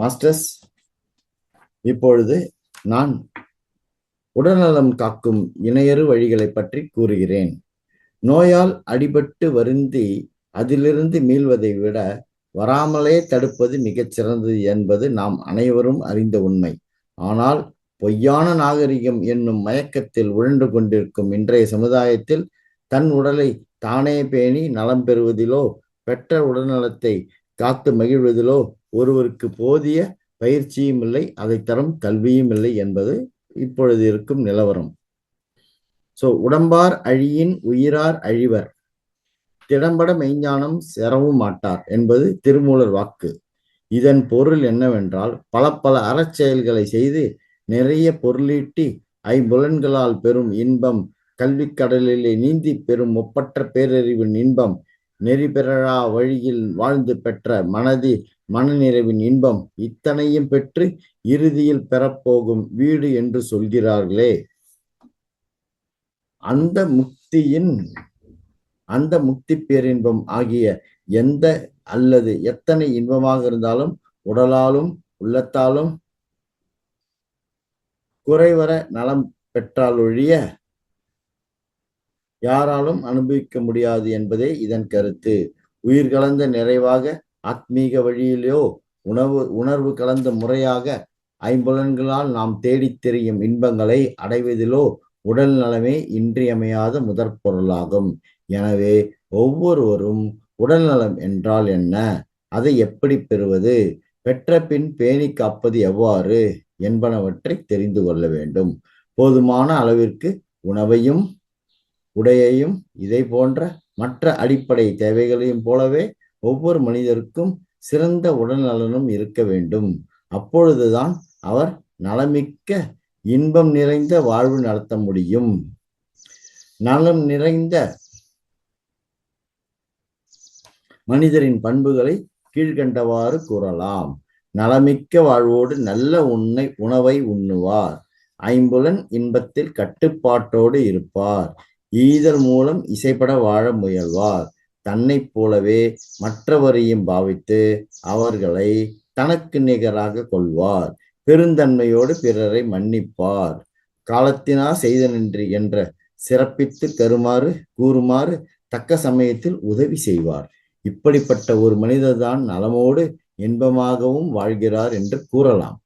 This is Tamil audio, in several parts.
மாஸ்டர்ஸ், இப்பொழுது நான் உடல்நலம் காக்கும் இணையறு வழிகளை பற்றி கூறுகிறேன். நோயால் அடிபட்டு வருந்தி அதிலிருந்து மீள்வதை விட வராமலே தடுப்பது மிகச் சிறந்தது என்பது நாம் அனைவரும் அறிந்த உண்மை. ஆனால் பொய்யான நாகரிகம் என்னும் மயக்கத்தில் உழன்று கொண்டிருக்கும் இன்றைய சமுதாயத்தில் தன் உடலை தானே பேணி நலம் பெறுவதிலோ பெற்ற உடல்நலத்தை காத்து மகிழ்வதிலோ ஒருவருக்கு போதிய பயிற்சியும் இல்லை, அதை தரும் கல்வியும் இல்லை என்பது இப்பொழுது இருக்கும் நிலவரம். உடம்பார் அழியின் உயிரார் அழிவர், திடம்பட மெய்ஞானம் செறவும் மாட்டார் என்பது திருமூலர் வாக்கு. இதன் பொருள் என்னவென்றால், பல பல அறச்செயல்களை செய்து நிறைய பொருளீட்டி ஐம்புலன்களால் பெறும் இன்பம், கல்வி கடலிலே நீந்தி பெறும் ஒப்பற்ற பேரறிவின் இன்பம், நெறி பெறா வழியில் வாழ்ந்து பெற்ற மனநிறைவின் இன்பம், இத்தனையும் பெற்று இறுதியில் பெறப்போகும் வீடு என்று சொல்கிறார்களே, அந்த முக்தி பேரின்பம் ஆகிய எந்த அல்லது எத்தனை இன்பமாக இருந்தாலும் உடலாலும் உள்ளத்தாலும் குறைவர நலம் பெற்றால் ஒழிய யாராலும் அனுபவிக்க முடியாது என்பதே இதன் கருத்து. உயிர் கலந்த நிறைவாக ஆத்மீக வழியிலோ உணர்வு கலந்த முறையாக ஐம்புலன்களால் நாம் தேடித் தெரியும் இன்பங்களை அடைவதிலோ உடல் நலமே இன்றியமையாத முதற் பொருளாகும். எனவே ஒவ்வொருவரும் உடல் நலம் என்றால் என்ன, அதை எப்படி பெறுவது, பெற்ற பின் பேணி காப்பது எவ்வாறு என்பனவற்றை தெரிந்து கொள்ள வேண்டும். போதுமான அளவிற்கு உணவையும் உடையையும் இதை போன்ற மற்ற அடிப்படை தேவைகளையும் போலவே ஒவ்வொரு மனிதருக்கும் சிறந்த உடல் நலனும் இருக்க வேண்டும். அப்பொழுதுதான் அவர் நலமிக்க இன்பம் நிறைந்த வாழ்வு நடத்த முடியும். நலம் நிறைந்த மனிதரின் பண்புகளை கீழ்கண்டவாறு கூறலாம். நலமிக்க வாழ்வோடு நல்ல உணவை உண்ணுவார், ஐம்புலன் இன்பத்தில் கட்டுப்பாட்டோடு இருப்பார், ஈதல் மூலம் இசைப்பட வாழ முயல்வார், தன்னைப் போலவே மற்றவரையும் பாவித்து அவர்களை தனக்கு நிகராக கொள்வார், பெருந்தன்மையோடு பிறரை மன்னிப்பார், காலத்தினார் செய்த நன்றி என்ற சிறப்பித்து கூறுமாறு தக்க சமயத்தில் உதவி செய்வார். இப்படிப்பட்ட ஒரு மனிதர்தான் நலமோடு இன்பமாகவும் வாழ்கிறார் என்று கூறலாம்.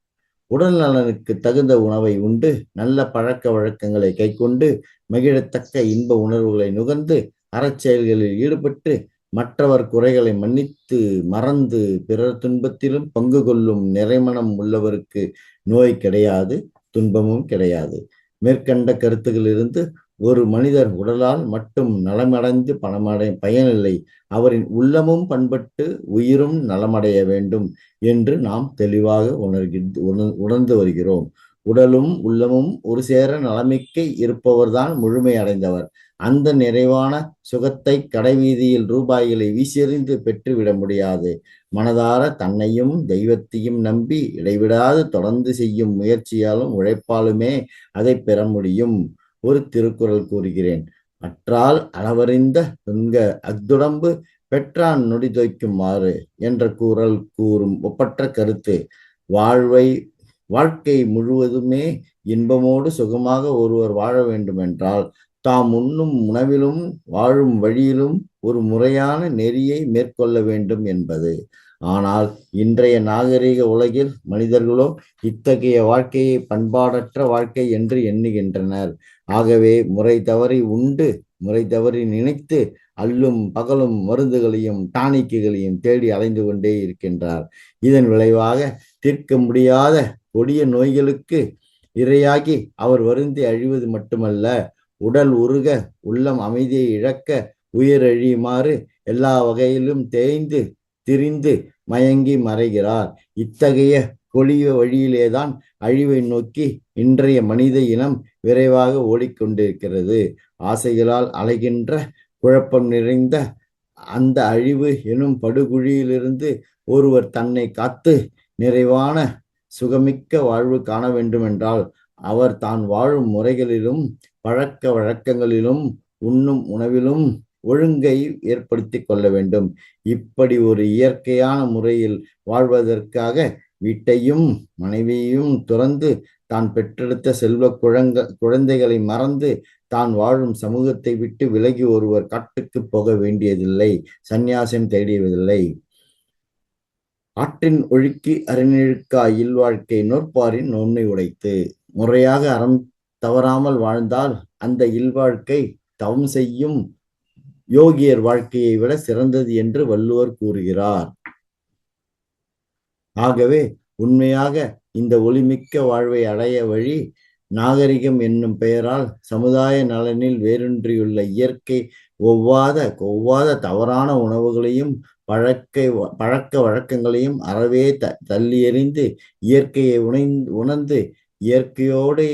உடல் நலனுக்கு தகுந்த உணவை உண்டு நல்ல பழக்க வழக்கங்களை கைக்கொண்டு மகிழத்தக்க இன்ப உணர்வுகளை நுகர்ந்து அறச்செயல்களில் ஈடுபட்டு மற்றவர் குறைகளை மன்னித்து மறந்து பிறர் துன்பத்திலும் பங்கு கொள்ளும் நிறைமனம் உள்ளவருக்கு நோய் கிடையாது, துன்பமும் கிடையாது. மேற்கண்ட கருத்துகளிலிருந்து ஒரு மனிதர் உடலால் மட்டும் நலமடைந்து பயனில்லை, அவரின் உள்ளமும் பண்பட்டு உயிரும் நலமடைய வேண்டும் என்று நாம் தெளிவாக உணர்ந்து வருகிறோம். உடலும் உள்ளமும் ஒரு சேர நலமிக்க இருப்பவர்தான் முழுமை அடைந்தவர். அந்த நிறைவான சுகத்தை கடைவீதியில் ரூபாய்களை வீசியறிந்து பெற்றுவிட முடியாது. மனதார தன்னையும் தெய்வத்தையும் நம்பி இடைவிடாது தொடர்ந்து செய்யும் முயற்சியாலும் உழைப்பாலுமே அதை பெற முடியும். ஒரு திருக்குறள் கூறுகிறேன். அற்றால் அளவறிந்த துன்க அஃதுடம்பு பெற்றான் நொடி தோய்க்குமாறு என்ற குறள் கூறும் ஒப்பற்ற கருத்து. வாழ்க்கை முழுவதுமே இன்பமோடு சுகமாக ஒருவர் வாழ வேண்டுமென்றால் தாம் உண்ணும் உணவிலும் வாழும் வழியிலும் ஒரு முறையான நெறியை மேற்கொள்ள வேண்டும் என்பது. ஆனால் இன்றைய நாகரிக உலகில் மனிதர்களோ இத்தகைய வாழ்க்கையை பண்பாடற்ற வாழ்க்கை என்று எண்ணுகின்றனர். ஆகவே முறை தவறி உண்டு முறை தவறி நினைத்து அல்லும் பகலும் மருந்துகளையும் டானிக்குகளையும் தேடி அலைந்து கொண்டே இருக்கின்றார். இதன் விளைவாக தீர்க்க முடியாத கொடிய நோய்களுக்கு இரையாகி அவர் வருந்தி அழிவது மட்டுமல்ல, உடல் உருக உள்ளம் அமைதியை இழக்க உயிர் அழியுமாறு எல்லா வகையிலும் தேய்ந்து திரிந்து மயங்கி மறைகிறார். இத்தகைய கொடிய வழியிலேதான் அழிவை நோக்கி இன்றைய மனித இனம் விரைவாக ஓடிக்கொண்டிருக்கிறது. ஆசைகளால் அலைகின்ற குழப்பம் நிறைந்த அந்த அழிவு எனும் படுகுழியிலிருந்து ஒருவர் தன்னை காத்து நிறைவான சுகமிக்க வாழ்வு காண வேண்டுமென்றால் அவர் தான் வாழும் முறைகளிலும் பழக்க வழக்கங்களிலும் உண்ணும் உணவிலும் ஒழுங்கை ஏற்படுத்தி கொள்ள வேண்டும். இப்படி ஒரு இயற்கையான முறையில் வாழ்வதற்காக வீட்டையும் மனைவியையும் துறந்து தான் பெற்றெடுத்த செல்வ குழந்தைகளை மறந்து தான் வாழும் சமூகத்தை விட்டு விலகி ஒருவர் காட்டுக்கு போக வேண்டியதில்லை, சந்நியாசம் தேடியதில்லை. ஆற்றின் ஒழுக்கி அறநிழுக்கா இல்வாழ்க்கை நோற்பாரின் நோன்மை உடைத்து. முறையாக அறம் தவறாமல் வாழ்ந்தால் அந்த இல்வாழ்க்கை தவம் செய்யும் யோகியர் வாழ்க்கையை விட சிறந்தது என்று வள்ளுவர் கூறுகிறார். ஆகவே உண்மையாக இந்த ஒளிமிக்க வாழ்வை அடைய வழி நாகரிகம் என்னும் பெயரால் சமுதாய நலனில் வேரூன்றியுள்ள இயற்கை ஒவ்வாத தவறான உணவுகளையும் பழக்க வழக்கங்களையும் அறவே தள்ளி எறிந்து இயற்கையை உணர்ந்து இயற்கையோடு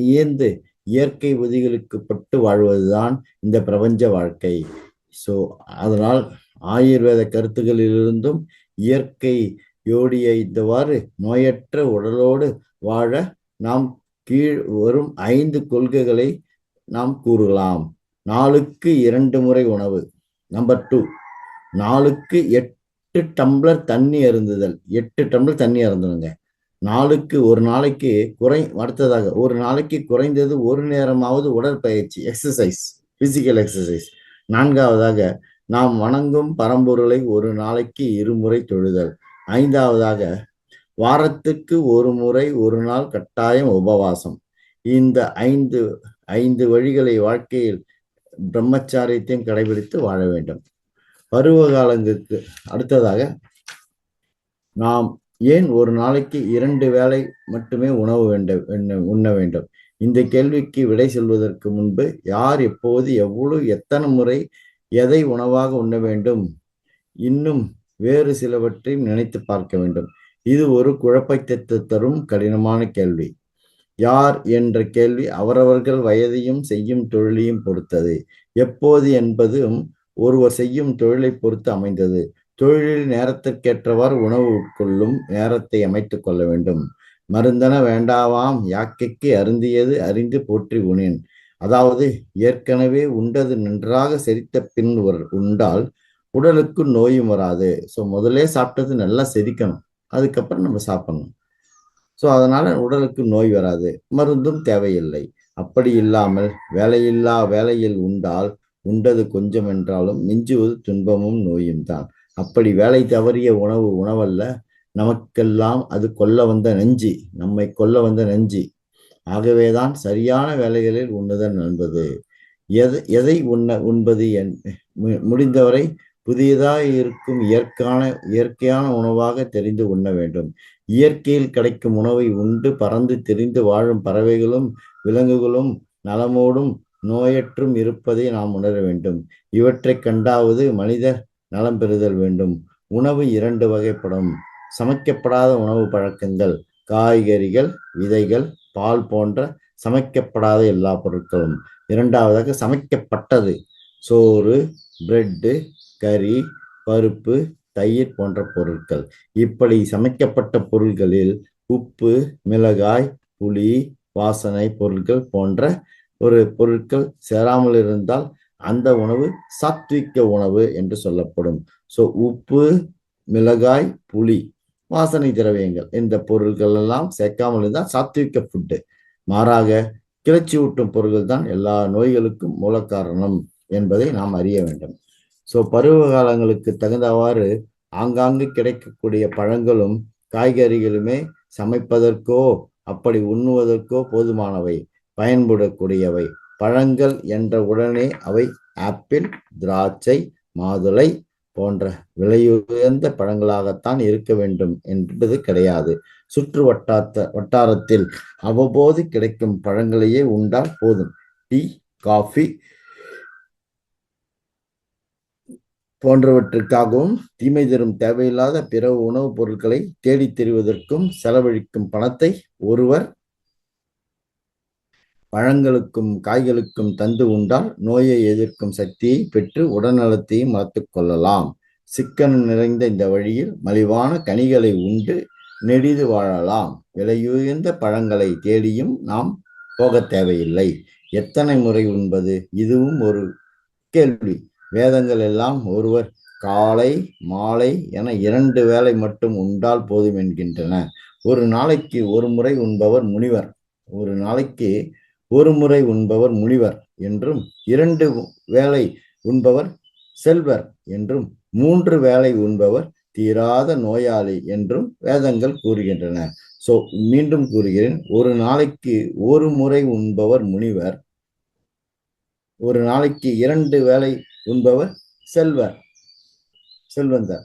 இயந்து இயற்கை விதிகளுக்கு பட்டு வாழ்வதுதான் இந்த பிரபஞ்ச வாழ்க்கை. அதனால் ஆயுர்வேத கருத்துக்களிலிருந்தும் இயற்கை யோடிய இந்தவாறு நோயற்ற உடலோடு வாழ நாம் கீழ் வரும் 5 கொள்கைகளை நாம் கூறலாம். நாளுக்கு 2 முறை உணவு. நம்பர் 2, நாளுக்கு 8 டம்ளர் தண்ணி அருந்துதல். 8 டம்ளர் தண்ணி அருந்தணுங்க. ஒரு நாளைக்கு அடுத்ததாக ஒரு நாளைக்கு குறைந்தது ஒரு நேரமாவது உடற்பயிற்சி, எக்ஸசைஸ், பிசிக்கல் எக்ஸசைஸ். 4வதாக நாம் வணங்கும் பரம்பொருளை ஒரு நாளைக்கு 2 முறை தொழுதல். 5வதாக வாரத்துக்கு 1 முறை ஒரு நாள் கட்டாயம் உபவாசம். இந்த 5 வழிகளை வாழ்க்கையில் பிரம்மச்சாரியத்தையும் கடைபிடித்து வாழ வேண்டும். பருவ காலங்களுக்கு அடுத்ததாக நாம் ஏன் ஒரு நாளைக்கு 2 வேளை மட்டுமே உணவு உண்ண வேண்டும்? இந்த கேள்விக்கு விடை சொல்வதற்கு முன்பு யார் எப்போது எத்தனை முறை எதை உணவாக உண்ண வேண்டும் இன்னும் வேறு சிலவற்றையும் நினைத்து பார்க்க வேண்டும். இது ஒரு குழப்பத்தை தரும் கடினமான கேள்வி. யார் என்ற கேள்வி அவரவர்கள் வயதையும் செய்யும் தொழிலையும் பொறுத்தது. எப்போது என்பதும் ஒருவர் செய்யும் தொழிலை பொறுத்து அமைந்தது. தொழிலில் நேரத்திற்கேற்றவாறு உணவு உட்கொள்ளும் நேரத்தை அமைத்துக் கொள்ள வேண்டும். மருந்தன வேண்டாவாம் யாக்கைக்கு அருந்தியது அறிந்து போற்றி உணேன். அதாவது ஏற்கனவே உண்டது நன்றாக செரித்த பின் உண்டால் உடலுக்கு நோயும் வராது. முதல்ல சாப்பிட்டது நல்லா செரிக்கணும், அதுக்கப்புறம் நம்ம சாப்பிடணும். அதனால உடலுக்கு நோய் வராது, மருந்தும் தேவையில்லை. அப்படி இல்லாமல் வேலையில் உண்டால் உண்டது கொஞ்சம் என்றாலும் மிஞ்சுவது துன்பமும் நோயும் தான். அப்படி வேலை தவறிய உணவல்ல, நமக்கெல்லாம் அது நம்மை கொல்ல வந்த நஞ்சு. ஆகவேதான் சரியான வேலைகளில் உண்ணுதல் என்பது. எதை உண்பது முடிந்தவரை புதியதாக இருக்கும் இயற்கையான உணவாக தெரிந்து உண்ண வேண்டும். இயற்கையில் கிடைக்கும் உணவை உண்டு பறந்து திரிந்து வாழும் பறவைகளும் விலங்குகளும் நலமோடும் நோயற்றும் இருப்பதை நாம் உணர வேண்டும். இவற்றை கண்டாவது மனிதர் நலம் பெறுதல் வேண்டும். உணவு 2 வகைப்படும். சமைக்கப்படாத உணவு பழக்கங்கள், காய்கறிகள், விதைகள், பால் போன்ற சமைக்கப்படாத எல்லா பொருட்களும். 2வதாக சமைக்கப்பட்டது, சோறு, பிரெட்டு, கறி, பருப்பு, தயிர் போன்ற பொருட்கள். இப்படி சமைக்கப்பட்ட பொருட்களில் உப்பு, மிளகாய், புளி, வாசனை பொருட்கள் போன்ற பொருட்கள் சேராமல் இருந்தால் அந்த உணவு சாத்விக உணவு என்று சொல்லப்படும். உப்பு, மிளகாய், புளி, வாசனை திரவியங்கள் இந்த பொருட்கள் எல்லாம் சேர்க்காமல் இருந்தால் சாத்விக ஃபுட்டு. மாறாக கிளர்ச்சி ஊட்டும் பொருட்கள் தான் எல்லா நோய்களுக்கும் மூல காரணம் என்பதை நாம் அறிய வேண்டும். பருவ காலங்களுக்கு தகுந்தவாறு ஆங்காங்கு கிடைக்கக்கூடிய பழங்களும் காய்கறிகளுமே சமைப்பதற்கோ அப்படி உண்ணுவதற்கோ போதுமானவை, பயன்படக்கூடியவை. பழங்கள் என்ற உடனே அவை ஆப்பிள், திராட்சை, மாதுளை போன்ற விலையுயர்ந்த பழங்களாகத்தான் இருக்க வேண்டும் என்பது கிடையாது. சுற்று வட்டாரத்தில் அவ்வப்போது கிடைக்கும் பழங்களையே உண்டால் போதும். டீ, காஃபி போன்றவற்றுக்காகவும் தீமை தரும் தேவையில்லாத பிற உணவுப் பொருட்களை தேடித் திரிவதற்கும் செலவழிக்கும் பணத்தை ஒருவர் பழங்களுக்கும் காய்களுக்கும் தந்து உண்டால் நோயை எதிர்க்கும் சக்தியை பெற்று உடல்நலத்தையும் வளர்த்துக் கொள்ளலாம். சிக்கனம் நிறைந்த இந்த வழியில் மலிவான கனிகளை உண்டு நெடிது வாழலாம். விலையுயர்ந்த பழங்களை தேடியும் நாம் போக தேவையில்லை. எத்தனை முறை உண்பது? இதுவும் ஒரு கேள்வி. வேதங்கள் எல்லாம் ஒருவர் காலை மாலை என 2 வேளை மட்டும் உண்டால் போதும் என்கின்றன. ஒரு நாளைக்கு ஒரு முறை உண்பவர் முனிவர், ஒரு நாளைக்கு ஒரு முறை உண்பவர் முனிவர் என்றும், 2 வேளை உண்பவர் செல்வர் என்றும், 3 வேளை உண்பவர் தீராத நோயாளி என்றும் வேதங்கள் கூறுகின்றன. சோ மீண்டும் கூறுகிறேன், ஒரு நாளைக்கு ஒரு முறை உண்பவர் முனிவர், ஒரு நாளைக்கு 2 வேளை உண்பவர் செல்வந்தர்,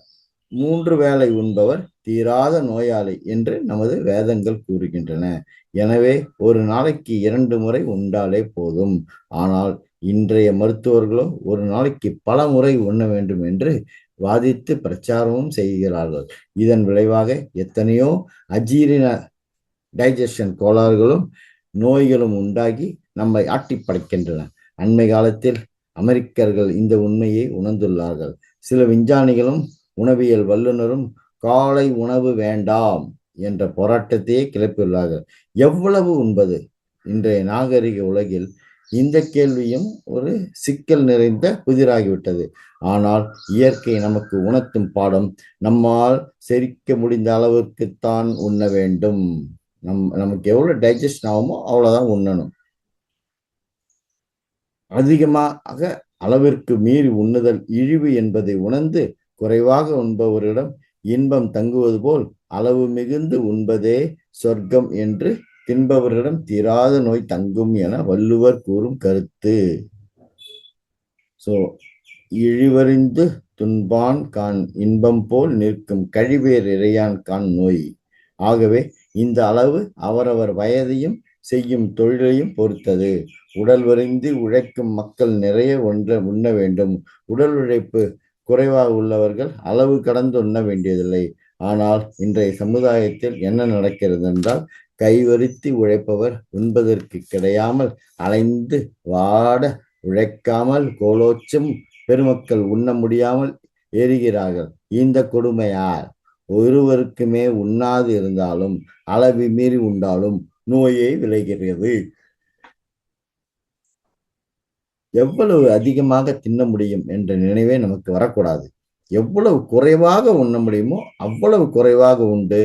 3 வேளை உண்பவர் தீராத நோயாளி என்று நமது வேதங்கள் கூறுகின்றன. எனவே ஒரு நாளைக்கு 2 முறை உண்டாலே போதும். ஆனால் இன்றைய மருத்துவர்களோ ஒரு நாளைக்கு பல முறை உண்ண வேண்டும் என்று வாதித்து பிரச்சாரமும் செய்கிறார்கள். இதன் விளைவாக எத்தனையோ அஜீரண டைஜஷன் கோளாறுகளும் நோய்களும் உண்டாகி நம்மை ஆட்டி படைக்கின்றன. அண்மை காலத்தில் அமெரிக்கர்கள் இந்த உண்மையை உணர்ந்துள்ளார்கள். சில விஞ்ஞானிகளும் உணவியல் வல்லுநரும் காலை உணவு வேண்டாம் என்ற போராட்டத்தையே கிளப்பியுள்ளார்கள். எவ்வளவு உண்பது? இன்றைய நாகரிக உலகில் இந்த கேள்வியும் ஒரு சிக்கல் நிறைந்த புதிராகிவிட்டது. ஆனால் இயற்கை நமக்கு உணர்த்தும் பாடம், நம்மால் செரிக்க முடிந்த அளவுக்குத்தான் உண்ண வேண்டும். நமக்கு எவ்வளவு டைஜஸ்ட் ஆகுமோ அவ்வளவுதான் உண்ணணும். அதிகமாக அளவிற்கு மீறி உண்ணுதல் இழிவு என்பதை உணர்ந்து குறைவாக உண்பவரிடம் இன்பம் தங்குவது போல் அளவு மிகுந்து உண்பதே சொர்க்கம் என்று தின்பவரிடம் தீராத நோய் தங்கும் என வள்ளுவர் கூறும் கருத்து. சோ இழிவறிந்து துன்பான் கான் இன்பம் போல் நிற்கும் கழிவேர் இறையான் கான் நோய். ஆகவே இந்த அளவு அவரவர் வயதையும் செய்யும் தொழிலையும் பொறுத்தது. உடல் வரிந்து உழைக்கும் மக்கள் நிறைய உண்ண வேண்டும். உடல் உழைப்பு குறைவாக உள்ளவர்கள் அளவு கடந்து உண்ண வேண்டியதில்லை. ஆனால் இன்றைய சமுதாயத்தில் என்ன நடக்கிறது என்றால், கைவரித்து உழைப்பவர் உண்பதற்கு கிடையாமல் அலைந்து வாட உழைக்காமல் கோலோச்சும் பெருமக்கள் உண்ண முடியாமல் எரிகிறார்கள். இந்த கொடுமையால் ஒருவருக்குமே உண்ணாது இருந்தாலும் அளவு மீறி உண்டாலும் நோயே விளைகிறது. எவ்வளவு அதிகமாக தின்ன முடியும் என்ற நினைவே நமக்கு வரக்கூடாது. எவ்வளவு குறைவாக உண்ண முடியுமோ அவ்வளவு குறைவாக உண்டு,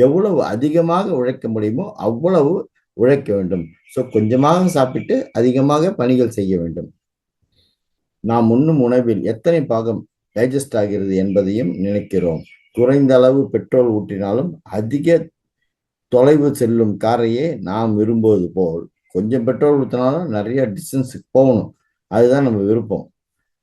எவ்வளவு அதிகமாக உழைக்க முடியுமோ அவ்வளவு உழைக்க வேண்டும். ஸோ கொஞ்சமாக சாப்பிட்டு அதிகமாக பணிகள் செய்ய வேண்டும். நாம் உண்ணும் உணவில் எத்தனை பாகம் டைஜஸ்ட் ஆகிறது என்பதையும் நினைக்கிறோம். குறைந்த அளவு பெட்ரோல் ஊற்றினாலும் அதிக தொலைவு செல்லும் காரையே நாம் விரும்புவது போல், கொஞ்சம் பெட்ரோல் ஊற்றினாலும் நிறைய டிஸ்டன்ஸுக்கு போகணும், அதுதான் நம்ம விருப்பம்.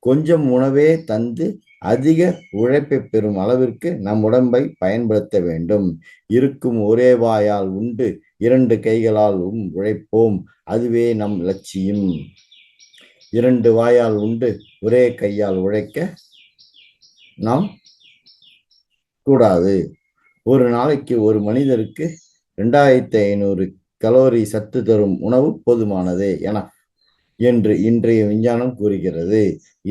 கொஞ்சம் உணவே தந்து அதிக உழைப்பை பெறும் அளவிற்கு நம் உடம்பை பயன்படுத்த வேண்டும். இருக்கும் ஒரே வாயால் உண்டு 2 கைகளால் உழைப்போம், அதுவே நம் லட்சியம். 2 வாயால் உண்டு ஒரே கையால் உழைக்க நாம் கூடாது. ஒரு நாளைக்கு ஒரு மனிதருக்கு 2500 கலோரி சத்து தரும் உணவு போதுமானது என்று இன்றைய விஞ்ஞானம் கூறுகிறது.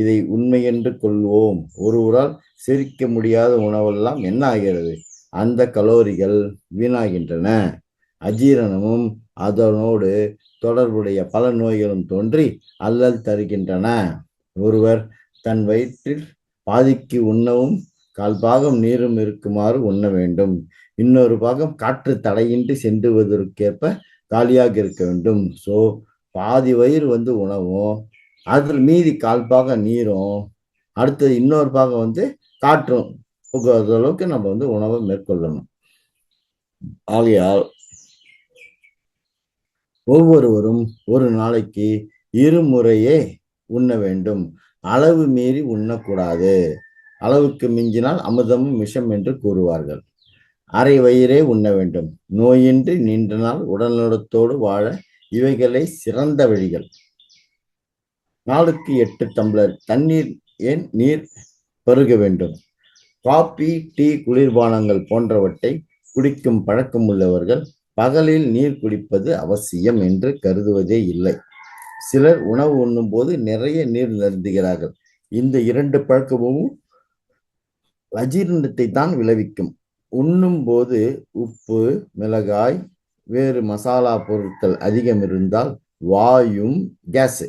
இதை உண்மை என்று கொள்வோம். ஒருவரால் செரிக்க முடியாத உணவெல்லாம் என்ன ஆகிறது? அந்த கலோரிகள் வீணாகின்றன. அஜீரணமும் அதனோடு தொடர்புடைய பல நோய்களும் தோன்றி அல்லல் தருகின்றன. ஒருவர் தன் வயிற்றில் பாதிக்கு உண்ணவும் 1/4 பாகம் நீரும் இருக்குமாறு உண்ண வேண்டும். இன்னொரு பாகம் காற்று தடையின்றி சென்றுவதற்கேற்ப காலியாக இருக்க வேண்டும். ஸோ பாதி வயிறு உணவும், அதில் மீதி 1/4 பாகம் நீரும், அடுத்தது இன்னொரு பாகம் காற்றும் புகாத அளவுக்கு நம்ம உணவை மேற்கொள்ளணும். ஆகையால் ஒவ்வொருவரும் ஒரு நாளைக்கு 2 முறையே உண்ண வேண்டும். அளவு மீறி உண்ணக்கூடாது. அளவுக்கு மிஞ்சினால் அமிர்தமும் விஷம் என்று கூறுவார்கள். அரை வயிறே உண்ண வேண்டும். நோயின்றி நீண்ட நாள் உடல்நலத்தோடு வாழ இவைகளை சிறந்த வழிகள். நாளுக்கு 8 டம்ளர் தண்ணீர், ஏன் நீர் பருக வேண்டும். காபி, டீ, குளிர்பானங்கள் போன்றவற்றை குடிக்கும் பழக்கம் உள்ளவர்கள் பகலில் நீர் குடிப்பது அவசியம் என்று கருதுவதே இல்லை. சிலர் உணவு உண்ணும் போது நிறைய நீர் அருந்துகிறார்கள். இந்த 2 பழக்கமும் அஜீரணத்தை தான் விளைவிக்கும். உண்ணும் போது உப்பு, மிளகாய், வேறு மசாலா பொருட்கள் அதிகம் இருந்தால் வாயும் கேஸ்,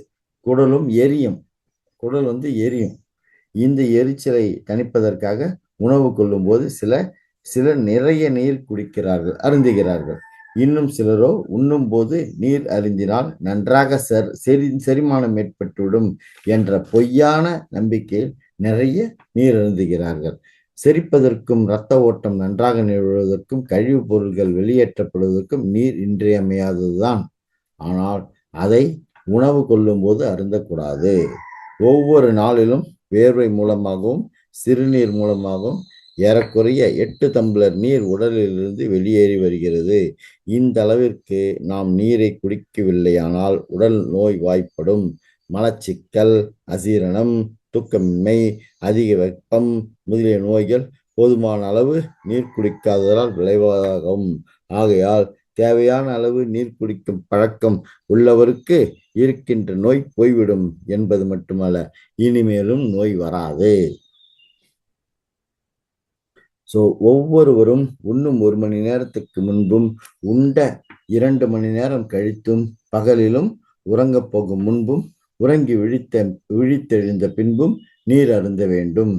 குடலும் எரியும். குடல் எரியும். இந்த எரிச்சலை தணிப்பதற்காக உணவு கொள்ளும் போது சிலர் நிறைய நீர் குடிக்கிறார்கள், அருந்துகிறார்கள். இன்னும் சிலரோ உண்ணும் போது நீர் அருந்தினால் நன்றாக செரிமானம் ஏற்பட்டுவிடும் என்ற பொய்யான நம்பிக்கையில் நிறைய நீர் அருந்துகிறார்கள். செரிப்பதற்கும் இரத்த ஓட்டம் நன்றாக நிகழ்வதற்கும் கழிவுப் பொருட்கள் வெளியேற்றப்படுவதற்கும் நீர் இன்றியமையாததுதான். ஆனால் அதை உணவு கொள்ளும் போது அருந்தக்கூடாது. ஒவ்வொரு நாளிலும் வேர்வை மூலமாகவும் சிறுநீர் மூலமாகவும் ஏறக்குறைய 8 டம்ளர் நீர் உடலிலிருந்து வெளியேறி வருகிறது. இந்த அளவிற்கு நாம் நீரை குடிக்கவில்லையானால் உடல் நோய் வாய்ப்படும். மலச்சிக்கல், அசீரணம், தூக்கமின்மை, அதிக வெப்பம் முதலிய நோய்கள் போதுமான அளவு நீர் குடிக்காததால் விளைவாகும். ஆகையால் தேவையான அளவு நீர் குடிக்கும் பழக்கம் உள்ளவருக்கு இருக்கின்ற நோய் போய்விடும் என்பது மட்டுமல்ல, இனிமேலும் நோய் வராது. ஒவ்வொருவரும் உண்ணும் 1 மணி நேரத்துக்கு முன்பும் உண்ட 2 மணி நேரம் கழித்தும் பகலிலும் உறங்கப் போகும் முன்பும் உறங்கி விழித்தெழுந்த பின்பும் நீர் அருந்த வேண்டும்.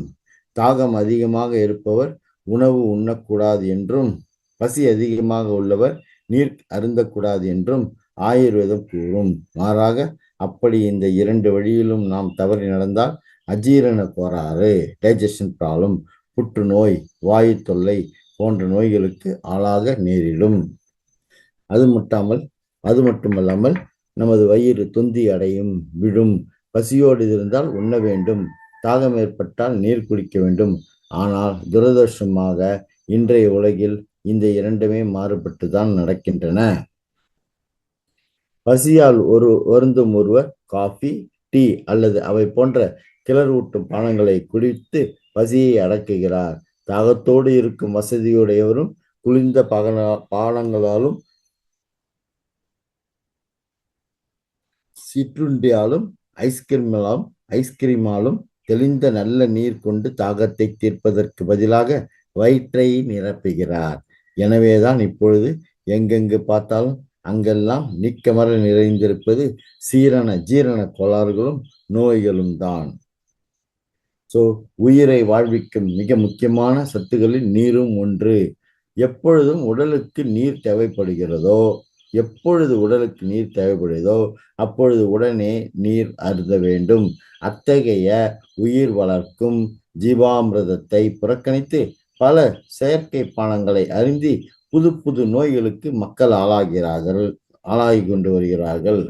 தாகம் அதிகமாக இருப்பவர் உணவு உண்ணக்கூடாது என்றும் பசி அதிகமாக உள்ளவர் நீர் அருந்தக்கூடாது என்றும் ஆயுர்வேதம் கூறும். மாறாக அப்படி இந்த 2 வழியிலும் நாம் தவறி நடந்தால் அஜீரண கோளாறு, டைஜஷன் ப்ராப்ளம், புற்றுநோய், வாயு தொல்லை போன்ற நோய்களுக்கு ஆளாக நேரிடும். அது மட்டுமல்லாமல் நமது வயிறு தொந்தி அடையும், விழும். பசியோடு இருந்தால் உண்ண வேண்டும், தாகம் ஏற்பட்டால் நீர் குடிக்க வேண்டும். ஆனால் துரதிர்ஷ்டமாக இன்றைய உலகில் இந்த இரண்டுமே மாறுபட்டுதான் நடக்கின்றன. பசியால் வருந்தும் ஒருவர் காஃபி, டீ அல்லது அவை போன்ற கிளர்வூட்டும் பானங்களை குடித்து பசியை அடக்குகிறார். தாகத்தோடு இருக்கும் வசதியுடையவரும் குளிர்ந்த பானங்களாலும் சிற்றுண்டியாலும் ஐஸ்கிரீமாலும் தெளிந்த நல்ல நீர் கொண்டு தாகத்தை தீர்ப்பதற்கு பதிலாக வயிற்றை நிரப்புகிறார். எனவேதான் இப்பொழுது எங்கெங்கு பார்த்தாலும் அங்கெல்லாம் நீக்கமர நிறைந்திருப்பது ஜீரண கோளாறுகளும் நோய்களும் தான். உயிரை வாழ்விக்கும் மிக முக்கியமான சத்துக்களில் நீரும் ஒன்று. எப்பொழுது உடலுக்கு நீர் தேவைப்படுகிறதோ அப்பொழுது உடனே நீர் அருந்த வேண்டும். அத்தகைய உயிர் வளர்க்கும் ஜீவாமிர்தத்தை புறக்கணித்து பல செயற்கை பானங்களை அருந்தி புது புது நோய்களுக்கு மக்கள் ஆளாகி கொண்டு வருகிறார்கள்.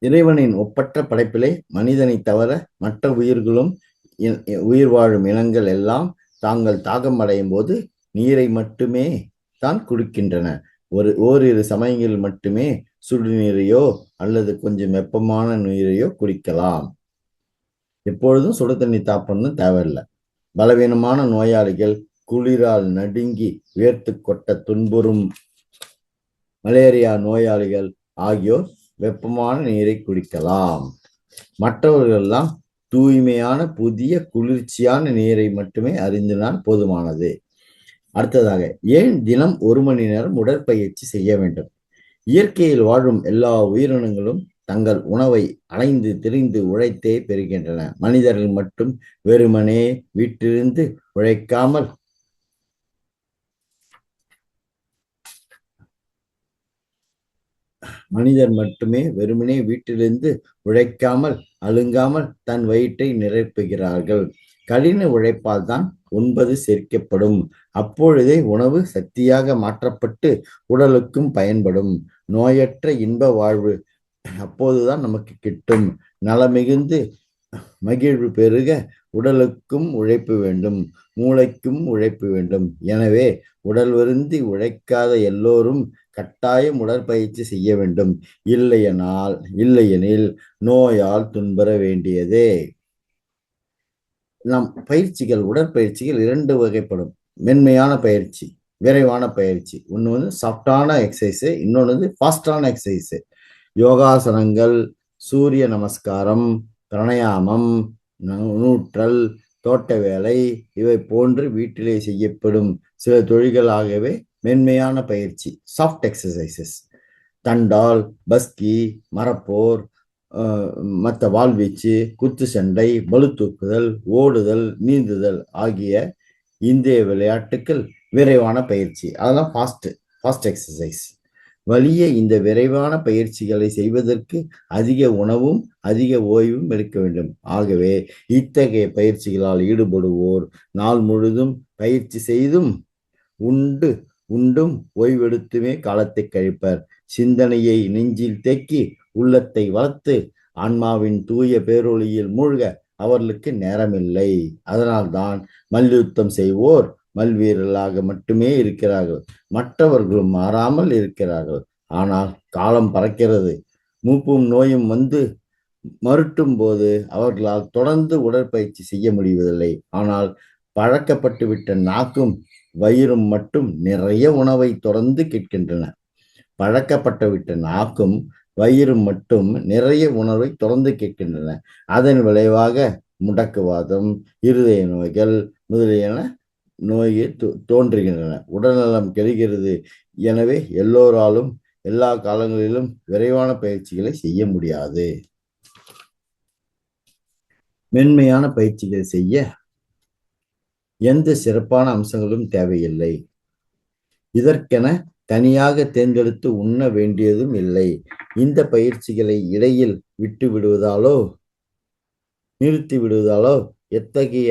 இறைவனின் ஒப்பற்ற படைப்பிலே மனிதனை தவிர மற்ற உயிர் வாழும் இனங்கள் எல்லாம் தாங்கள் தாகம் அடையும் போது நீரை மட்டுமே தான் குடிக்கின்றன. ஓரிரு சமயங்களில் மட்டுமே சுடுநீரையோ அல்லது கொஞ்சம் வெப்பமான நீரையோ குடிக்கலாம். எப்பொழுதும் சுடு தண்ணி தாப்பணும் தேவையில்லை. பலவீனமான நோயாளிகள், குளிரால் நடுங்கி வேர்த்து கொட்ட துன்புறும் மலேரியா நோயாளிகள் ஆகியோர் வெப்பமான நீரை குடிக்கலாம். மற்றவர்களெல்லாம் தூய்மையான புதிய குளிர்ச்சியான நீரை மட்டுமே அருந்தினால் போதுமானது. அடுத்ததாக, ஏன் தினம் 1 மணி நேரம் உடற்பயிற்சி செய்ய வேண்டும்? இயற்கையில் வாழும் எல்லா உயிரினங்களும் தங்கள் உணவை அலைந்து திரிந்து உழைத்தே பெறுகின்றன. மனிதர்கள் மட்டும் வெறுமனே வீட்டிலிருந்து உழைக்காமல் அழுங்காமல் தன் வயிற்றை நிரப்புகிறார்கள். கடின உழைப்பால் தான் உண்பது செரிக்கப்படும். அப்பொழுதே உணவு சக்தியாக மாற்றப்பட்டு உடலுக்கும் பயன்படும். நோயற்ற இன்ப வாழ்வு அப்போதுதான் நமக்கு கிட்டும். நலமிகுந்து மகிழ்வு பெருக உடலுக்கும் உழைப்பு வேண்டும், மூளைக்கும் உழைப்பு வேண்டும். எனவே உடல் வருந்தி உழைக்காத எல்லோரும் கட்டாயம் உடற்பயிற்சி செய்ய வேண்டும். இல்லையெனில் நோயால் துன்புற வேண்டியதே. நம் உடற்பயிற்சிகள் 2 வகைப்படும். மென்மையான பயிற்சி, விரைவான பயிற்சி. ஒன்று சாஃப்டான எக்ஸசைஸ், இன்னொன்று ஃபாஸ்டான எக்ஸசைஸ். யோகாசனங்கள், சூரிய நமஸ்காரம், பிராணாயாமம், தோட்ட வேலை இவை போன்று வீட்டிலே செய்யப்படும் சில தொழில்களாகவே மென்மையான பயிற்சி, சாஃப்ட் எக்ஸசைசஸ். தண்டால், பஸ்கி, மரப்போர், மற்ற வாள்வீச்சு, குத்து சண்டை, பளு தூக்குதல், ஓடுதல், நீந்துதல் ஆகிய இந்திய விளையாட்டுக்கள் விரைவான பயிற்சி. அதெல்லாம் ஃபாஸ்ட் எக்ஸசைஸ். வலிய இந்த விரைவான பயிற்சிகளை செய்வதற்கு அதிக உணவும் அதிக ஓய்வும் எடுக்க வேண்டும். ஆகவே இத்தகைய பயிற்சிகளால் ஈடுபடுவோர் நாள் முழுதும் பயிற்சி செய்தும் உண்டு உண்டும் ஓய்வெடுத்துமே காலத்தை கழிப்பர். சிந்தனையை நெஞ்சில் தேக்கி உள்ளத்தை வளர்த்து ஆன்மாவின் தூய பேரொளியில் மூழ்க அவர்களுக்கு நேரமில்லை. அதனால்தான் மல்யுத்தம் செய்வோர் மல்வீரர்களாக மட்டுமே இருக்கிறார்கள். மற்றவர்களும் மாறாமல் இருக்கிறார்கள். ஆனால் காலம் பறக்கிறது. மூப்பும் நோயும் வந்து மறுட்டும் போது அவர்களால் தொடர்ந்து உடற்பயிற்சி செய்ய முடிவதில்லை. ஆனால் பழக்கப்பட்டுவிட்ட நாக்கும் வயிறும் மட்டும் நிறைய உணவை தொடர்ந்து கேட்கின்றன. பழக்கப்பட்டுவிட்ட நாக்கும் வயிறும் மட்டும் நிறைய உணவை தொடர்ந்து கேட்கின்றன. அதன் விளைவாக முடக்குவாதம், இருதய நோய்கள் முதலியன நோயை தோன்றுகின்றன. உடல்நலம் கெடுகிறது. எனவே எல்லோராலும் எல்லா காலங்களிலும் விரைவான பயிற்சிகளை செய்ய முடியாது. மென்மையான பயிற்சிகளை செய்ய எந்த சிறப்பான அம்சங்களும் தேவையில்லை. இதற்கென தனியாக தேர்ந்தெடுத்து உண்ண வேண்டியதும் இல்லை. இந்த பயிற்சிகளை இடையில் விட்டு விடுவதாலோ நிறுத்தி விடுவதாலோ எத்தகைய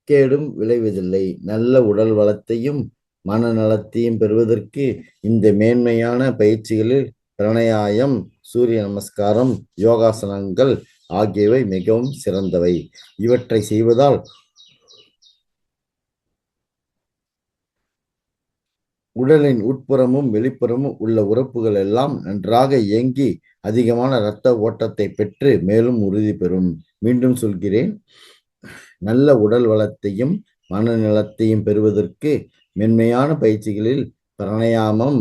கேடும் விளைவதில்லை. நல்ல உடல் வளத்தையும் மனநலத்தையும் பெறுவதற்கு இந்த மேன்மையான பயிற்சிகளில் பிராணாயாமம், சூரிய நமஸ்காரம், யோகாசனங்கள் ஆகியவை மிகவும் சிறந்தவை. இவற்றை செய்வதால் உடலின் உட்புறமும் வெளிப்புறமும் உள்ள உறுப்புகள் எல்லாம் நன்றாக இயங்கி அதிகமான இரத்த ஓட்டத்தை பெற்று மேலும் உறுதி பெறும். மீண்டும் சொல்கிறேன், நல்ல உடல் வளத்தையும் மனநலத்தையும் பெறுவதற்கு மென்மையான பயிற்சிகளில் பிராணாயாமம்,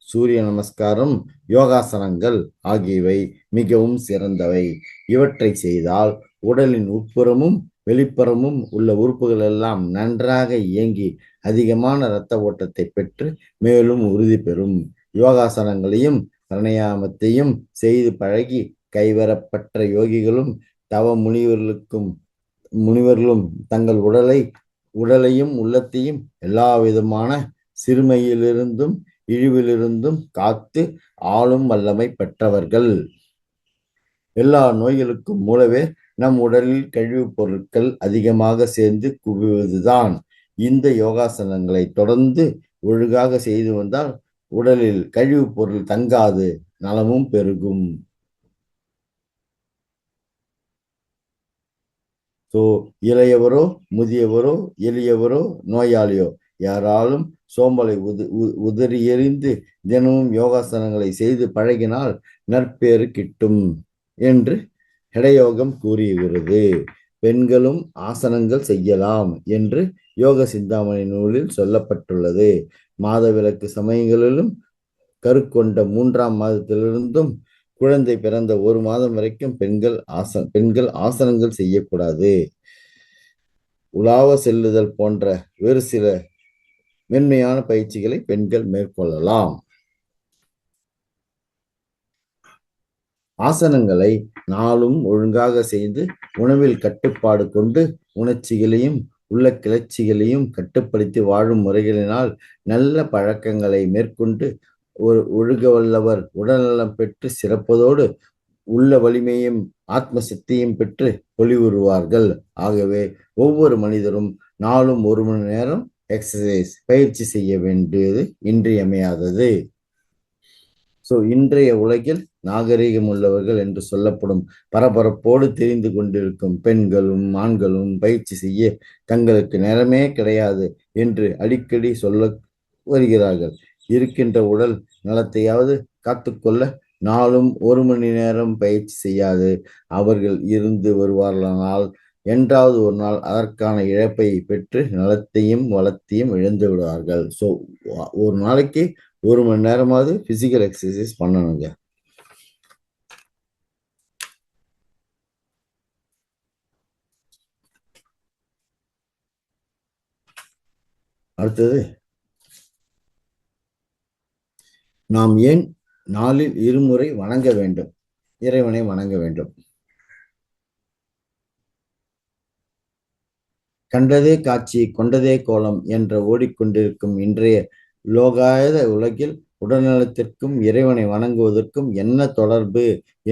சூரிய நமஸ்காரம், யோகாசனங்கள் ஆகியவை மிகவும் சிறந்தவை. இவற்றை செய்தால் உடலின் உட்புறமும் வெளிப்புறமும் உள்ள உறுப்புகள் எல்லாம் நன்றாக இயங்கி அதிகமான இரத்த ஓட்டத்தை பெற்று மேலும் உறுதி பெறும். யோகாசனங்களையும் பிராணாயாமத்தையும் செய்து பழகி கைவரப்பட்ட யோகிகளும் தவ முனிவர்களும் தங்கள் உடலையும் உள்ளத்தையும் எல்லா விதமான சிறுமையிலிருந்தும் இழிவிலிருந்தும் காத்து ஆளும் வல்லமை பெற்றவர்கள். எல்லா நோய்களுக்கும் மூலவே நம் உடலில் கழிவுப் பொருட்கள் அதிகமாக சேர்ந்து குவிவதுதான். இந்த யோகாசனங்களை தொடர்ந்து ஒழுங்காக செய்து வந்தால் உடலில் கழிவுப் பொருள் தங்காது, நலமும் பெருகும். இளையவரோ முதியவரோ எளியவரோ நோயாளியோ யாராலும் சோம்பலை உதறி எறிந்து தினமும் யோகாசனங்களை செய்து பழகினால் நற்பேறு கிட்டும் என்று ஹடயோகம் கூறுகிறது. பெண்களும் ஆசனங்கள் செய்யலாம் என்று யோக சிந்தாமணி நூலில் சொல்லப்பட்டுள்ளது. மாதவிலக்கு சமயங்களிலும் கருக்கொண்ட 3ஆம் மாதத்திலிருந்தும் குழந்தை பிறந்த 1 மாதம் வரைக்கும் பெண்கள் ஆசனங்கள் செய்யக்கூடாது. உலாவ செல்லுதல் போன்ற வேறு சில மென்மையான பயிற்சிகளை பெண்கள் மேற்கொள்ளலாம். ஆசனங்களை நாளும் ஒழுங்காக செய்து உணவில் கட்டுப்பாடு கொண்டு உணர்ச்சிகளையும் உள்ள கிளர்ச்சிகளையும் கட்டுப்படுத்தி வாழும் முறைகளினால் நல்ல பழக்கங்களை மேற்கொண்டு ஒழுக வல்லவர் உடல்நலம் பெற்று சிறப்பதோடு உள்ள வலிமையும் ஆத்ம சக்தியும் பெற்று பொலிவுறுவார்கள். ஆகவே ஒவ்வொரு மனிதரும் நாளும் 1 மணி நேரம் பயிற்சி செய்ய வேண்டியது இன்றியமையாதது. இன்றைய உலகில் நாகரிகம் உள்ளவர்கள் என்று சொல்லப்படும் பரபரப்போடு தெரிந்து கொண்டிருக்கும் பெண்களும் ஆண்களும் பயிற்சி செய்ய தங்களுக்கு நேரமே கிடையாது என்று அடிக்கடி சொல்ல வருகிறார்கள். இருக்கின்ற உடல் நலத்தையாவது காத்துக்கொள்ள நாளும் 1 மணி நேரம் பயிற்சி செய்யாது அவர்கள் இருந்து வருவார்களானால் என்றாவது ஒரு நாள் அதற்கான இழப்பை பெற்று நலத்தையும் வளத்தையும் இழந்து விடுவார்கள். ஒரு நாளைக்கு 1 மணி நேரமாவது பிசிக்கல் எக்ஸசைஸ் பண்ணணுங்க. அடுத்தது நாம் ஏன் நாளில் இருமுறை வணங்க வேண்டும், இறைவனை வணங்க வேண்டும்? கண்டதே காட்சி கொண்டதே கோலம் என்ற ஓடிக்கொண்டிருக்கும் இன்றைய லோகாயத உலகில் உடல்நலத்திற்கும் இறைவனை வணங்குவதற்கும் என்ன தொடர்பு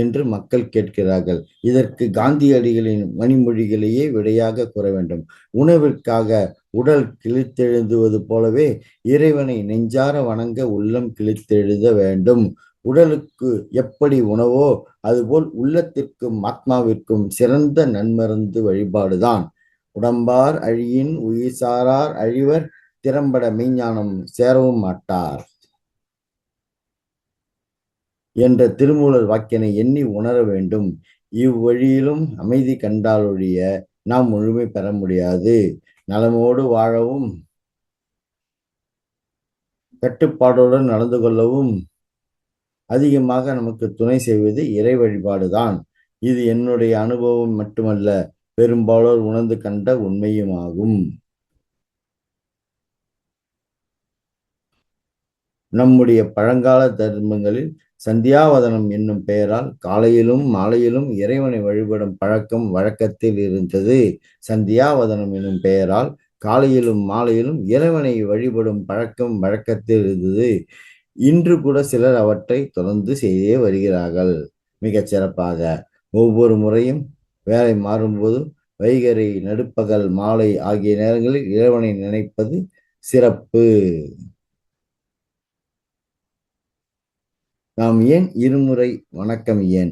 என்று மக்கள் கேட்கிறார்கள். இதற்கு காந்தியடிகளின் மணிமொழிகளையே விடையாக கூற வேண்டும். உணவிற்காக உடல் கிழித்தெழுந்துவது போலவே இறைவனை நெஞ்சார வணங்க உள்ளம் கிழித்தெழுத வேண்டும். உடலுக்கு எப்படி உணவோ அதுபோல் உள்ளத்திற்கும் ஆத்மாவிற்கும் சிறந்த நன்மருந்து வழிபாடுதான். உடம்பார் அழியின் உயிர் சாரார் அழிவர் திறம்பட மெய்ஞானம் சேரவும் மாட்டார் என்ற திருமூலர் வாக்கினை எண்ணி உணர வேண்டும். இவ்வழியிலும் அமைதி கண்டாலொழிய நாம் முழுமை பெற முடியாது. நலமோடு வாழவும் கட்டுப்பாடுடன் நடந்து கொள்ளவும் அதிகமாக நமக்கு துணை செய்வது இறை வழிபாடுதான். இது என்னுடைய அனுபவம் மட்டுமல்ல, பெரும்பாலோர் உணர்ந்து கண்ட உண்மையுமாகும். நம்முடைய பழங்கால தர்மங்களில் சந்தியாவதனம் என்னும் பெயரால் காலையிலும் மாலையிலும் இறைவனை வழிபடும் பழக்கம் வழக்கத்தில் இருந்தது. சந்தியாவதனம் என்னும் பெயரால் காலையிலும் மாலையிலும் இறைவனை வழிபடும் பழக்கம் வழக்கத்தில் இருந்தது. இன்று கூட சிலர் அவற்றை தொடர்ந்து செய்தே வருகிறார்கள் மிகச் சிறப்பாக. ஒவ்வொரு முறையும் வேலை மாறும்போது வைகறை, நடுப்பகல், மாலை ஆகிய நேரங்களில் இறைவனை நினைப்பது சிறப்பு. நாம் ஏன் இருமுறை வணக்கம் ஏன்?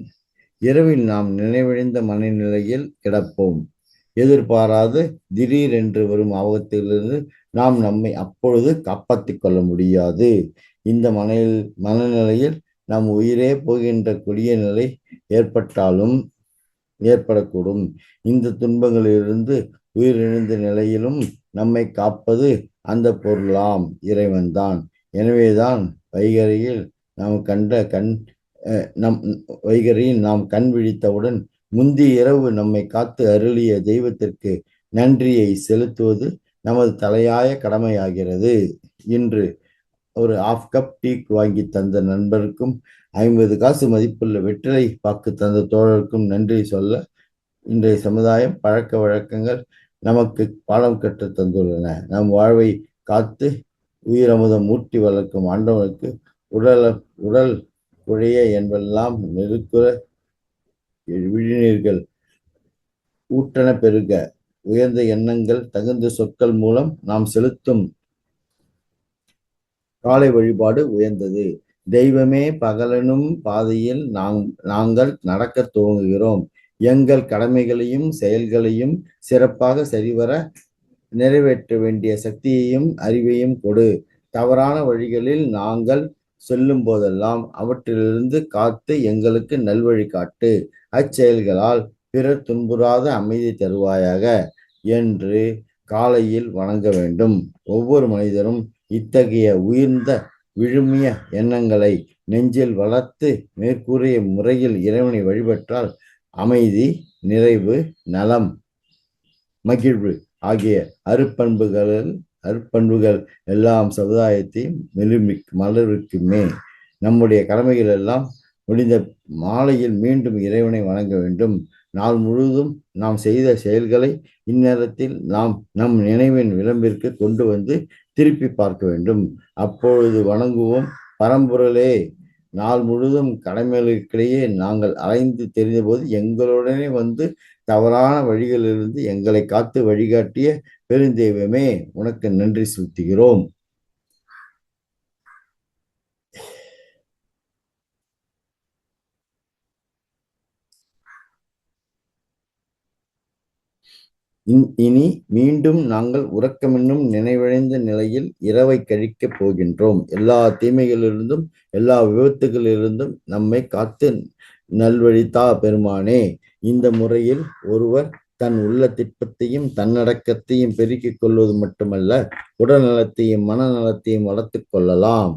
இரவில் நாம் நினைவிழந்த மனநிலையில் கிடப்போம். எதிர்பாராது திடீரென்று வரும் ஆபத்திலிருந்து நாம் நம்மை அப்பொழுது காப்பாற்றிக் கொள்ள முடியாது. இந்த மனநிலையில் நம் உயிரே போகின்ற கொடிய நிலை ஏற்படக்கூடும். இந்த துன்பங்களிலிருந்து உயிரிழந்த நிலையிலும் நம்மை காப்பது அந்த பொருளாம் இறைவன்தான். எனவேதான் வைகரையில் வைகரையில் நாம் கண் விழித்தவுடன் முந்தைய இரவு நம்மை காத்து அருளிய தெய்வத்திற்கு நன்றியை செலுத்துவது நமது தலையாய கடமையாகிறது. இன்று ஒரு ½ கப் டீ வாங்கி தந்த நண்பருக்கும் 50 காசு மதிப்புள்ள வெற்றிலை பாக்கு தந்த தோழருக்கும் நன்றி சொல்ல இன்றைய சமுதாயம் பழக்க வழக்கங்கள் நமக்கு பாடம் கற்று தந்துள்ளன. நம் வாழ்வை காத்து உயிரமுதம் ஊட்டி வளர்க்கும் ஆண்டவனுக்கு உடல் குழைய என்பெல்லாம் நெருக்குற விழிநீர்கள் ஊற்றன பெருக உயர்ந்த எண்ணங்கள் தகுந்த சொற்கள் மூலம் நாம் செலுத்தும் காலை வழிபாடு உயர்ந்தது. தெய்வமே பகலெனும் பாதையில் நாங்கள் நடக்க துவங்குகிறோம். எங்கள் கடமைகளையும் செயல்களையும் சிறப்பாக சரிவர நிறைவேற்ற வேண்டிய சக்தியையும் அறிவையும் கொடு. தவறான வழிகளில் நாங்கள் செல்லும் போதெல்லாம் அவற்றிலிருந்து காத்து எங்களுக்கு நல்வழி காட்டு. அச்செயல்களால் பிறர் துன்புறாத அமைதி தருவாயாக என்று காலையில் வணங்க வேண்டும். ஒவ்வொரு மனிதரும் இத்தகைய உயர்ந்த விழுமிய எண்ணங்களை நெஞ்சில் வளர்த்து மேற்கூறிய முறையில் இறைவனை வழிபட்டால் அமைதி, நிறைவு, நலம், மகிழ்வு ஆகிய அருட்பண்புகள் எல்லாம் சமுதாயத்தையும் மலர்விக்குமே. நம்முடைய கடமைகள் எல்லாம் முடிந்த மாலையில் மீண்டும் இறைவனை வணங்க வேண்டும். நாள் முழுவதும் நாம் செய்த செயல்களை இந்நேரத்தில் நாம் நம் நினைவின் விளம்பிற்கு கொண்டு வந்து திருப்பி பார்க்க வேண்டும். அப்பொழுது வணங்குவோம், பரம்பொருளே, நாள் முழுவதும் கடமைகளுக்கிடையே நாங்கள் அலைந்து தெரிந்தபோது எங்களுடனே வந்து தவறான வழிகளிலிருந்து எங்களை காத்து வழிகாட்டிய பெருந்தெய்வமே, உனக்கு நன்றி செலுத்துகிறோம். இனி மீண்டும் நாங்கள் உறக்கமென்னும் நினைவிழைந்த நிலையில் இரவை கழிக்கப் போகின்றோம். எல்லா தீமைகளிலிருந்தும் எல்லா விபத்துகளிலிருந்தும் நம்மை காத்து நல்வழித்தா பெருமானே. இந்த முறையில் ஒருவர் தன் உள்ள திட்பத்தையும் தன்னடக்கத்தையும் பெருக்கிக் கொள்வது மட்டுமல்ல, உடல் நலத்தையும் மனநலத்தையும் வளர்த்து கொள்ளலாம்.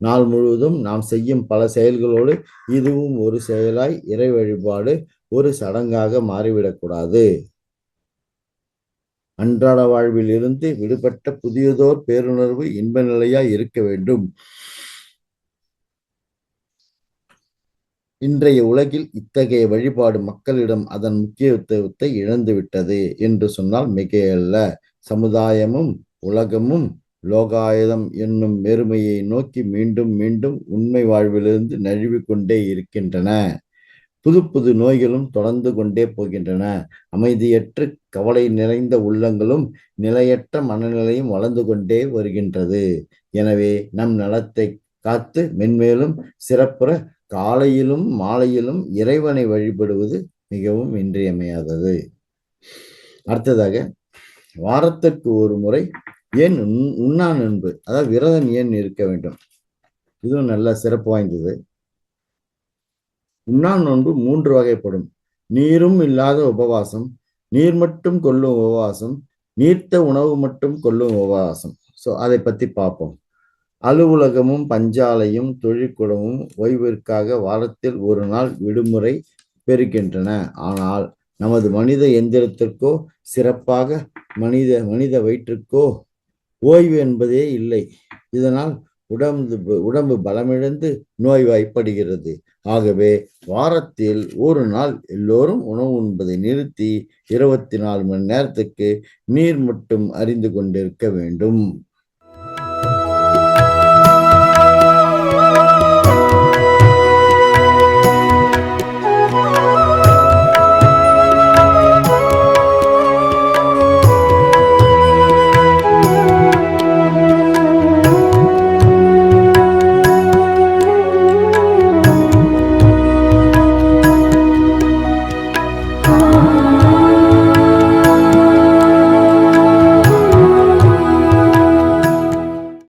நாள் முழுவதும் நாம் செய்யும் பல செயல்களோடு இதுவும் ஒரு செயலாய் இறை வழிபாடு ஒரு சடங்காக மாறிவிடக்கூடாது. அன்றாட வாழ்வில் இருந்து விடுபட்ட புதியதோர் பேருணர்வு இன்ப நிலையாய் இருக்க வேண்டும். இன்றைய உலகில் இத்தகைய வழிபாடு மக்களிடம் அதன் முக்கியத்துவத்தை இழந்துவிட்டது என்று சொன்னால் மிகையல்ல. சமுதாயமும் உலகமும் லோகாயுதம் என்னும் வெறுமையை நோக்கி மீண்டும் மீண்டும் உண்மை வாழ்விலிருந்து நழுவிக்கொண்டே இருக்கின்றன. புது புது நோய்களும் தொடர்ந்து கொண்டே போகின்றன. அமைதியற்று கவலை நிறைந்த உள்ளங்களும் நிலையற்ற மனநிலையும் வளர்ந்து கொண்டே வருகின்றது. எனவே நம் நலத்தை காத்து மென்மேலும் சிறப்புற காலையிலும் மாலையிலும் இறைவனை வழிபடுவது மிகவும் இன்றியமையாதது. அடுத்ததாக, வாரத்திற்கு ஒரு முறை ஏன் உண்ணா நோன்பு, அதாவது விரதம் ஏன் இருக்க வேண்டும்? இதுவும் நல்ல சிறப்பு வாய்ந்தது. உண்ணா நோன்பு 3 வகைப்படும். நீரும் இல்லாத உபவாசம், நீர் மட்டும் கொள்ளும் உபவாசம், நீர்த்த உணவு மட்டும் கொள்ளும் உபவாசம். அதை பத்தி பார்ப்போம். அலுவலகமும் பஞ்சாலையும் தொழிற்கூடமும் ஓய்விற்காக வாரத்தில் ஒரு நாள் விடுமுறை பெறுகின்றன. ஆனால் நமது மனித எந்திரத்திற்கோ சிறப்பாக மனித வயிற்றுக்கோ ஓய்வு என்பதே இல்லை. இதனால் உடம்பு பலமிழந்து நோய்வாய்ப்படுகிறது. ஆகவே வாரத்தில் ஒரு நாள் எல்லோரும் உணவு உண்பதை நிறுத்தி 24 மணி நேரத்துக்கு நீர் மட்டும் அறிந்து கொண்டிருக்க வேண்டும்.